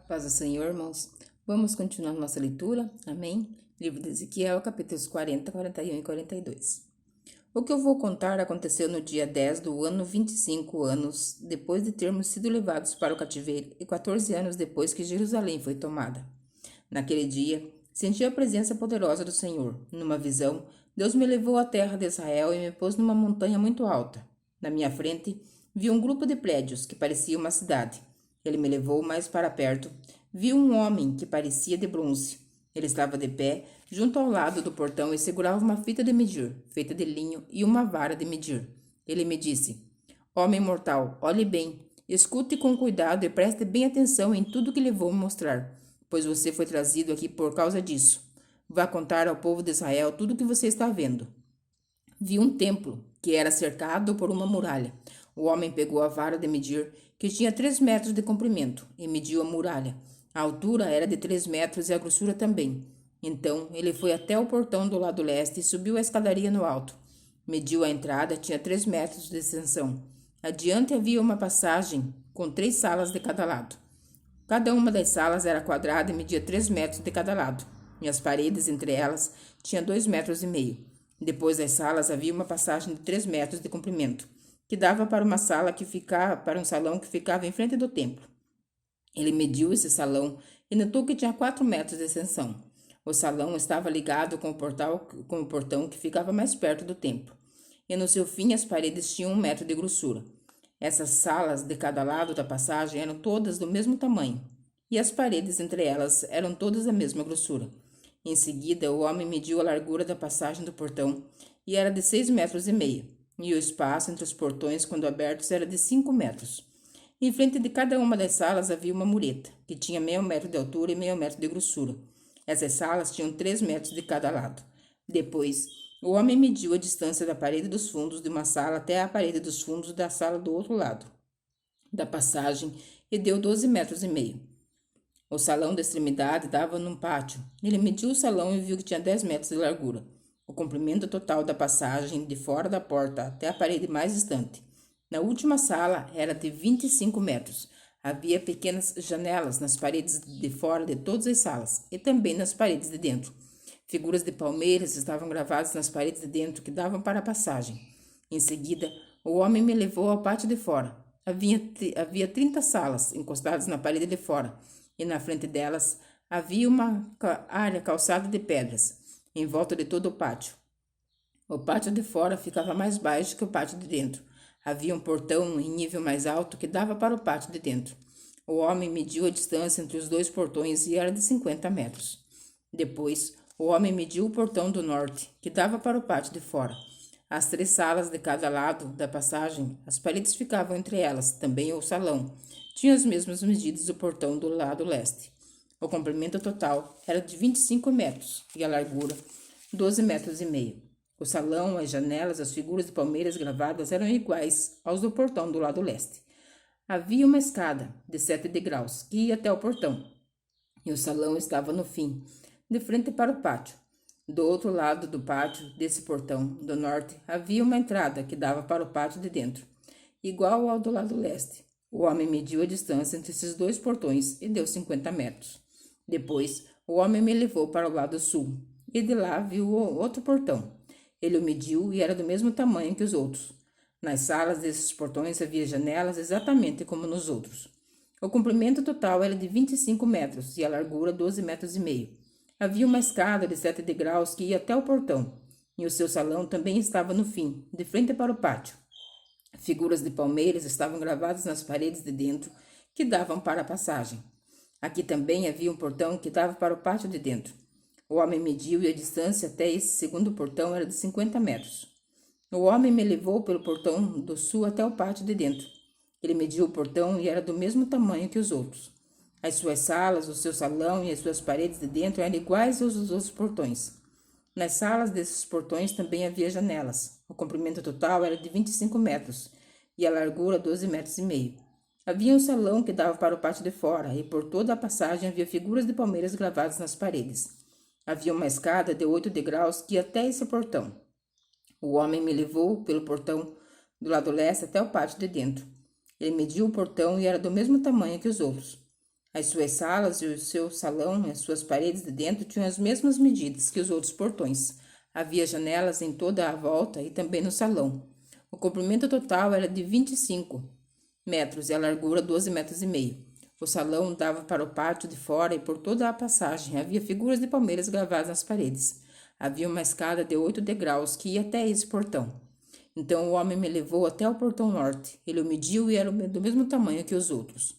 Paz do Senhor, irmãos. Vamos continuar nossa leitura. Amém? Livro de Ezequiel, capítulos 40, 41 e 42. O que eu vou contar aconteceu no dia 10 do ano 25 anos depois de termos sido levados para o cativeiro e 14 anos depois que Jerusalém foi tomada. Naquele dia, senti a presença poderosa do Senhor. Numa visão, Deus me levou à terra de Israel e me pôs numa montanha muito alta. Na minha frente, vi um grupo de prédios que parecia uma cidade. Ele me levou mais para perto. Vi um homem que parecia de bronze. Ele estava de pé, junto ao lado do portão e segurava uma fita de medir, feita de linho, e uma vara de medir. Ele me disse: Homem mortal, olhe bem, escute com cuidado e preste bem atenção em tudo que lhe vou mostrar, pois você foi trazido aqui por causa disso. Vá contar ao povo de Israel tudo o que você está vendo. Vi um templo, que era cercado por uma muralha. O homem pegou a vara de medir, que tinha 3 metros de comprimento, e mediu a muralha. A altura era de 3 metros e a grossura também. Então ele foi até o portão do lado leste e subiu a escadaria no alto. Mediu a entrada, tinha 3 metros de extensão. Adiante havia uma passagem com 3 salas de cada lado. Cada uma das salas era quadrada e media 3 metros de cada lado, e as paredes entre elas tinham 2,5 metros. Depois das salas havia uma passagem de 3 metros de comprimento, que dava para uma sala que ficava para um salão que ficava em frente do templo. Ele mediu esse salão e notou que tinha 4 metros de extensão. O salão estava ligado com o portão que ficava mais perto do templo, e no seu fim as paredes tinham 1 metro de grossura. Essas salas de cada lado da passagem eram todas do mesmo tamanho, e as paredes entre elas eram todas da mesma grossura. Em seguida, o homem mediu a largura da passagem do portão, e era de 6,5 metros, e o espaço entre os portões, quando abertos, era de 5 metros. Em frente de cada uma das salas havia uma mureta, que tinha meio metro de altura e meio metro de grossura. Essas salas tinham 3 metros de cada lado. Depois, o homem mediu a distância da parede dos fundos de uma sala até a parede dos fundos da sala do outro lado da passagem e deu 12,5 metros. O salão da extremidade dava num pátio. Ele mediu o salão e viu que tinha 10 metros de largura. O comprimento total da passagem de fora da porta até a parede mais distante. Na última sala era de 25 metros. Havia pequenas janelas nas paredes de fora de todas as salas e também nas paredes de dentro. Figuras de palmeiras estavam gravadas nas paredes de dentro que davam para a passagem. Em seguida, o homem me levou ao pátio de fora. Havia 30 salas encostadas na parede de fora, e na frente delas havia uma área calçada de pedras, em volta de todo o pátio. O pátio de fora ficava mais baixo que o pátio de dentro. Havia um portão em nível mais alto que dava para o pátio de dentro. O homem mediu a distância entre os 2 portões e era de 50 metros. Depois, o homem mediu o portão do norte, que dava para o pátio de fora. As 3 salas de cada lado da passagem, as paredes ficavam entre elas, também o salão. Tinha as mesmas medidas do portão do lado leste. O comprimento total era de 25 metros e a largura 12,5 metros. O salão, as janelas, as figuras de palmeiras gravadas eram iguais aos do portão do lado leste. Havia uma escada de 7 degraus que ia até o portão, e o salão estava no fim, de frente para o pátio. Do outro lado do pátio, desse portão do norte, havia uma entrada que dava para o pátio de dentro, igual ao do lado leste. O homem mediu a distância entre esses 2 portões e deu 50 metros. Depois, o homem me levou para o lado sul, e de lá viu o outro portão. Ele o mediu e era do mesmo tamanho que os outros. Nas salas desses portões havia janelas exatamente como nos outros. O comprimento total era de 25 metros e a largura 12,5 metros. Havia uma escada de 7 degraus que ia até o portão, e o seu salão também estava no fim, de frente para o pátio. Figuras de palmeiras estavam gravadas nas paredes de dentro, que davam para a passagem. Aqui também havia um portão que dava para o pátio de dentro. O homem mediu e a distância até esse segundo portão era de 50 metros. O homem me levou pelo portão do sul até o pátio de dentro. Ele mediu o portão e era do mesmo tamanho que os outros. As suas salas, o seu salão e as suas paredes de dentro eram iguais aos dos outros portões. Nas salas desses portões também havia janelas. O comprimento total era de 25 metros e a largura 12,5 metros. Havia um salão que dava para o pátio de fora e por toda a passagem havia figuras de palmeiras gravadas nas paredes. Havia uma escada de 8 degraus que ia até esse portão. O homem me levou pelo portão do lado leste até o pátio de dentro. Ele mediu o portão e era do mesmo tamanho que os outros. As suas salas e o seu salão e as suas paredes de dentro tinham as mesmas medidas que os outros portões. Havia janelas em toda a volta e também no salão. O comprimento total era de 25 metros e a largura 12 metros e meio. O salão dava para o pátio de fora e por toda a passagem havia figuras de palmeiras gravadas nas paredes. Havia uma escada de 8 degraus que ia até esse portão. Então o homem me levou até o portão norte. Ele o mediu e era do mesmo tamanho que os outros.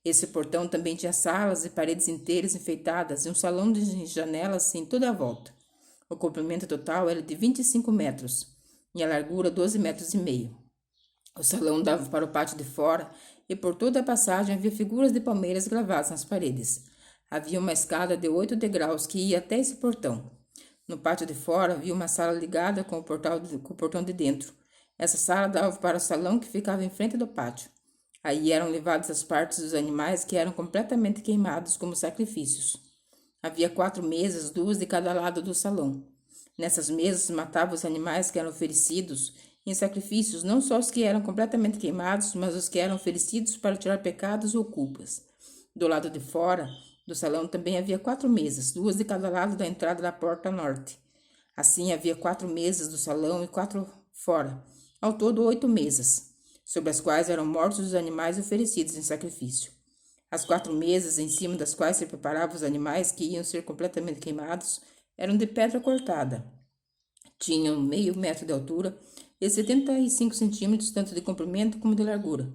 Esse portão também tinha salas e paredes inteiras enfeitadas e um salão de janelas em toda a volta. O comprimento total era de 25 metros e a largura 12 metros e meio. O salão dava para o pátio de fora e por toda a passagem havia figuras de palmeiras gravadas nas paredes. Havia uma escada de 8 degraus que ia até esse portão. No pátio de fora havia uma sala ligada com o portão de dentro. Essa sala dava para o salão que ficava em frente do pátio. Aí eram levadas as partes dos animais que eram completamente queimados como sacrifícios. Havia 4 mesas, 2 de cada lado do salão. Nessas mesas matavam os animais que eram oferecidos em sacrifícios, não só os que eram completamente queimados, mas os que eram oferecidos para tirar pecados ou culpas. Do lado de fora do salão também havia 4 mesas, 2 de cada lado da entrada da porta norte. Assim havia 4 mesas do salão e 4 fora. Ao todo 8 mesas, sobre as quais eram mortos os animais oferecidos em sacrifício. As 4 mesas em cima das quais se preparavam os animais que iam ser completamente queimados eram de pedra cortada. Tinham meio metro de altura e 75 centímetros tanto de comprimento como de largura.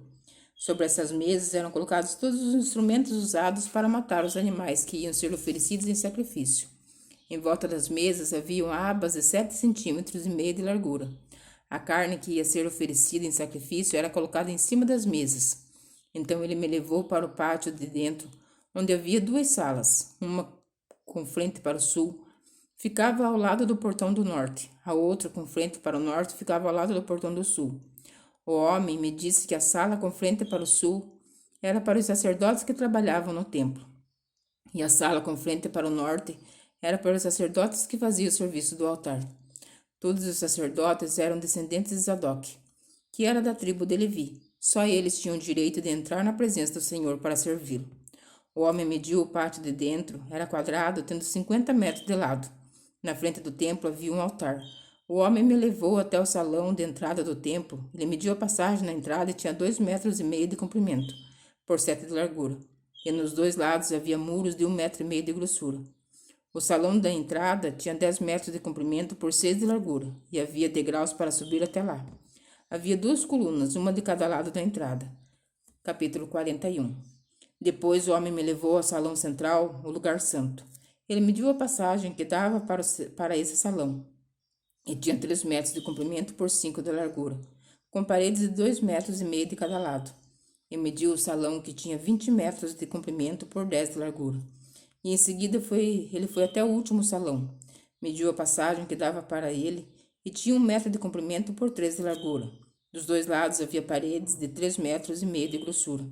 Sobre essas mesas eram colocados todos os instrumentos usados para matar os animais que iam ser oferecidos em sacrifício. Em volta das mesas haviam abas de 7 centímetros e meio de largura. A carne que ia ser oferecida em sacrifício era colocada em cima das mesas. Então ele me levou para o pátio de dentro, onde havia 2 salas, uma com frente para o sul, ficava ao lado do portão do norte, a outra com frente para o norte ficava ao lado do portão do sul. O homem me disse que a sala com frente para o sul era para os sacerdotes que trabalhavam no templo, e a sala com frente para o norte era para os sacerdotes que faziam o serviço do altar. Todos os sacerdotes eram descendentes de Zadok, que era da tribo de Levi. Só eles tinham o direito de entrar na presença do Senhor para servi-lo. O homem mediu o pátio de dentro, era quadrado, tendo 50 metros de lado. Na frente do templo havia um altar. O homem me levou até o salão de entrada do templo. Ele mediu a passagem na entrada e tinha 2,5 metros de comprimento, por 7 de largura. E nos 2 lados havia muros de 1,5 metro de grossura. O salão da entrada tinha 10 metros de comprimento por 6 de largura, e havia degraus para subir até lá. Havia 2 colunas, uma de cada lado da entrada. Capítulo 41. Depois o homem me levou ao salão central, o lugar santo. Ele mediu a passagem que dava para esse salão, e tinha 3 metros de comprimento por 5 de largura, com paredes de 2,5 metros de cada lado. E mediu o salão que tinha 20 metros de comprimento por 10 de largura. E em seguida ele foi até o último salão. Mediu a passagem que dava para ele e tinha 1 metro de comprimento por 3 de largura. Dos 2 lados havia paredes de 3,5 metros de grossura.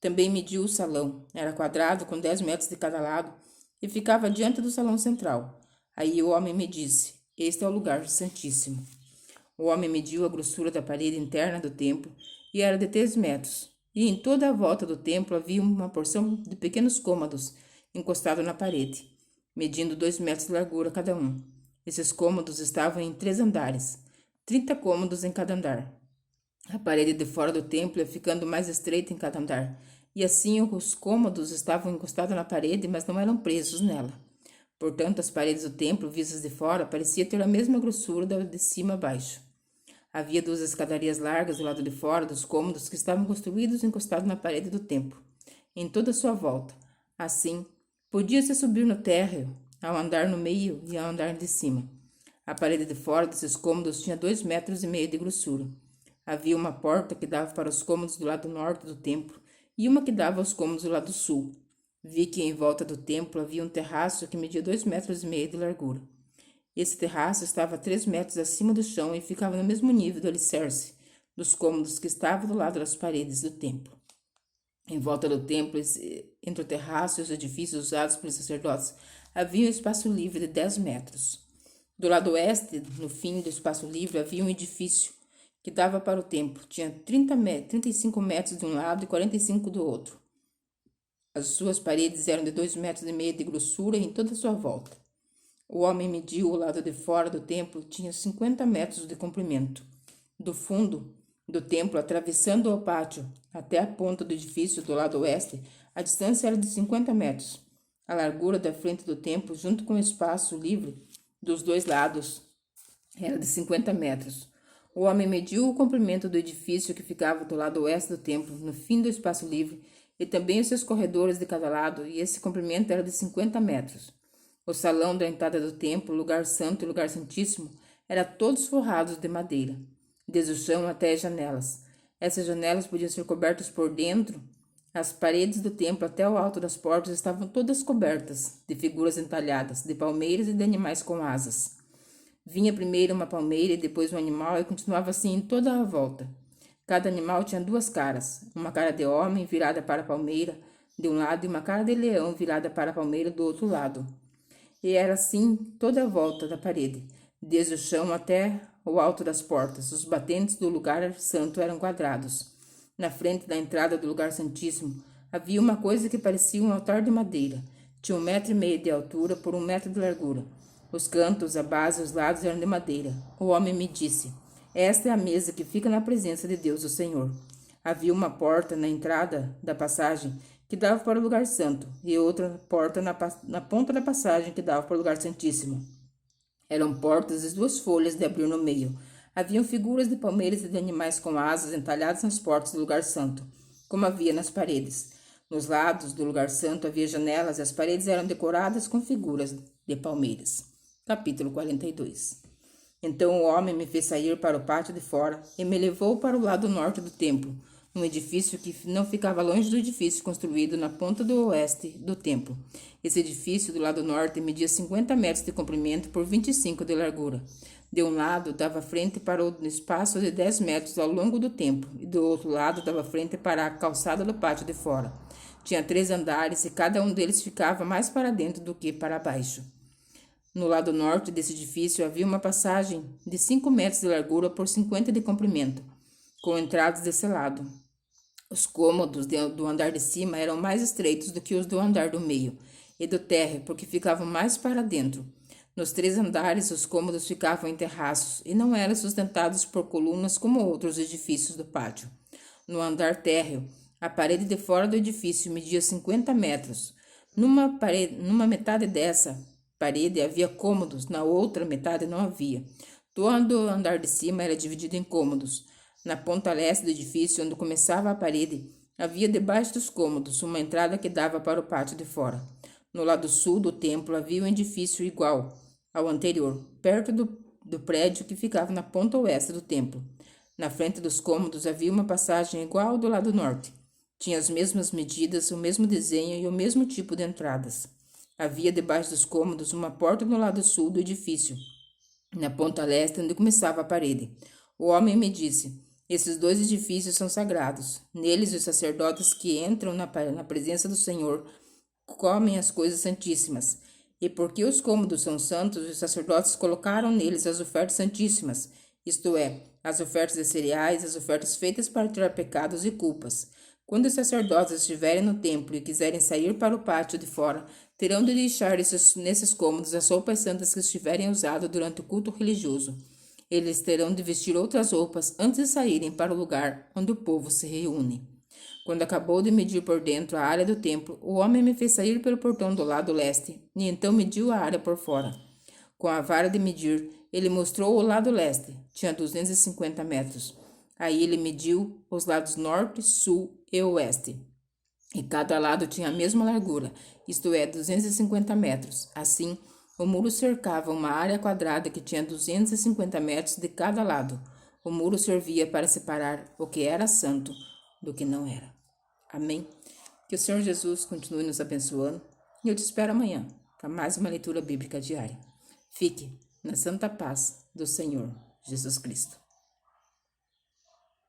Também mediu o salão. Era quadrado com 10 metros de cada lado e ficava diante do salão central. Aí o homem me disse: este é o lugar santíssimo. O homem mediu a grossura da parede interna do templo e era de 3 metros. E em toda a volta do templo havia uma porção de pequenos cômodos encostado na parede, medindo 2 metros de largura cada um. Esses cômodos estavam em 3 andares, 30 cômodos em cada andar. A parede de fora do templo ia ficando mais estreita em cada andar, e assim os cômodos estavam encostados na parede, mas não eram presos nela. Portanto, as paredes do templo, vistas de fora, pareciam ter a mesma grossura de cima a baixo. Havia 2 escadarias largas do lado de fora dos cômodos que estavam construídos encostados na parede do templo, em toda a sua volta. Assim, podia-se subir no térreo, ao andar no meio e ao andar de cima. A parede de fora desses cômodos tinha 2,5 metros de grossura. Havia uma porta que dava para os cômodos do lado norte do templo e uma que dava aos cômodos do lado sul. Vi que em volta do templo havia um terraço que media 2,5 metros de largura. Esse terraço estava a 3 metros acima do chão e ficava no mesmo nível do alicerce dos cômodos que estavam do lado das paredes do templo. Em volta do templo, entre o terraço e os edifícios usados pelos sacerdotes, havia um espaço livre de 10 metros. Do lado oeste, no fim do espaço livre, havia um edifício que dava para o templo. Tinha 35 metros de um lado e 45 do outro. As suas paredes eram de 2,5 metros de grossura em toda a sua volta. O homem mediu o lado de fora do templo, tinha 50 metros de comprimento. Do fundo do templo, atravessando o pátio até a ponta do edifício do lado oeste, a distância era de 50 metros. A largura da frente do templo, junto com o espaço livre dos dois lados, era de 50 metros. O homem mediu o comprimento do edifício que ficava do lado oeste do templo, no fim do espaço livre, e também os seus corredores de cada lado, e esse comprimento era de 50 metros. O salão da entrada do templo, lugar santo e lugar santíssimo, era todos forrados de madeira, desde o chão até as janelas. Essas janelas podiam ser cobertas por dentro. As paredes do templo até o alto das portas estavam todas cobertas de figuras entalhadas, de palmeiras e de animais com asas. Vinha primeiro uma palmeira e depois um animal, e continuava assim em toda a volta. Cada animal tinha duas caras, uma cara de homem virada para a palmeira de um lado e uma cara de leão virada para a palmeira do outro lado. E era assim toda a volta da parede, desde o chão até o alto das portas. Os batentes do lugar santo eram quadrados. Na frente da entrada do lugar santíssimo havia uma coisa que parecia um altar de madeira. Tinha 1,5 metros de altura por 1 metro de largura. Os cantos, a base e os lados eram de madeira. O homem me disse: esta é a mesa que fica na presença de Deus, o Senhor. Havia uma porta na entrada da passagem que dava para o lugar santo, e outra porta na ponta da passagem que dava para o lugar santíssimo. Eram portas de 2 folhas de abrir no meio. Haviam figuras de palmeiras e de animais com asas entalhadas nas portas do lugar santo, como havia nas paredes. Nos lados do lugar santo havia janelas e as paredes eram decoradas com figuras de palmeiras. Capítulo 42. Então o homem me fez sair para o pátio de fora e me levou para o lado norte do templo, um edifício que não ficava longe do edifício construído na ponta do oeste do templo. Esse edifício do lado norte media 50 metros de comprimento por 25 de largura. De um lado dava frente para o espaço de 10 metros ao longo do templo, e do outro lado dava frente para a calçada do pátio de fora. Tinha 3 andares e cada um deles ficava mais para dentro do que para baixo. No lado norte desse edifício havia uma passagem de 5 metros de largura por 50 de comprimento, com entradas desse lado. Os cômodos do andar de cima eram mais estreitos do que os do andar do meio e do térreo, porque ficavam mais para dentro. Nos 3 andares, os cômodos ficavam em terraços e não eram sustentados por colunas como outros edifícios do pátio. No andar térreo, a parede de fora do edifício media 50 metros. Numa metade dessa parede havia cômodos, na outra metade não havia. Todo o andar de cima era dividido em cômodos. Na ponta leste do edifício, onde começava a parede, havia debaixo dos cômodos uma entrada que dava para o pátio de fora. No lado sul do templo havia um edifício igual ao anterior, perto do prédio que ficava na ponta oeste do templo. Na frente dos cômodos havia uma passagem igual ao do lado norte. Tinha as mesmas medidas, o mesmo desenho e o mesmo tipo de entradas. Havia debaixo dos cômodos uma porta no lado sul do edifício, na ponta leste onde começava a parede. O homem me disse: esses 2 edifícios são sagrados. Neles os sacerdotes que entram na presença do Senhor comem as coisas santíssimas. E porque os cômodos são santos, os sacerdotes colocaram neles as ofertas santíssimas, isto é, as ofertas de cereais, as ofertas feitas para tirar pecados e culpas. Quando os sacerdotes estiverem no templo e quiserem sair para o pátio de fora, terão de deixar nesses cômodos as roupas santas que estiverem usado durante o culto religioso. Eles terão de vestir outras roupas antes de saírem para o lugar onde o povo se reúne. Quando acabou de medir por dentro a área do templo, o homem me fez sair pelo portão do lado leste, e então mediu a área por fora. Com a vara de medir, ele mostrou o lado leste. Tinha 250 metros. Aí ele mediu os lados norte, sul e oeste. E cada lado tinha a mesma largura, isto é, 250 metros. Assim, o muro cercava uma área quadrada que tinha 250 metros de cada lado. O muro servia para separar o que era santo do que não era. Amém? Que o Senhor Jesus continue nos abençoando e eu te espero amanhã para mais uma leitura bíblica diária. Fique na santa paz do Senhor Jesus Cristo.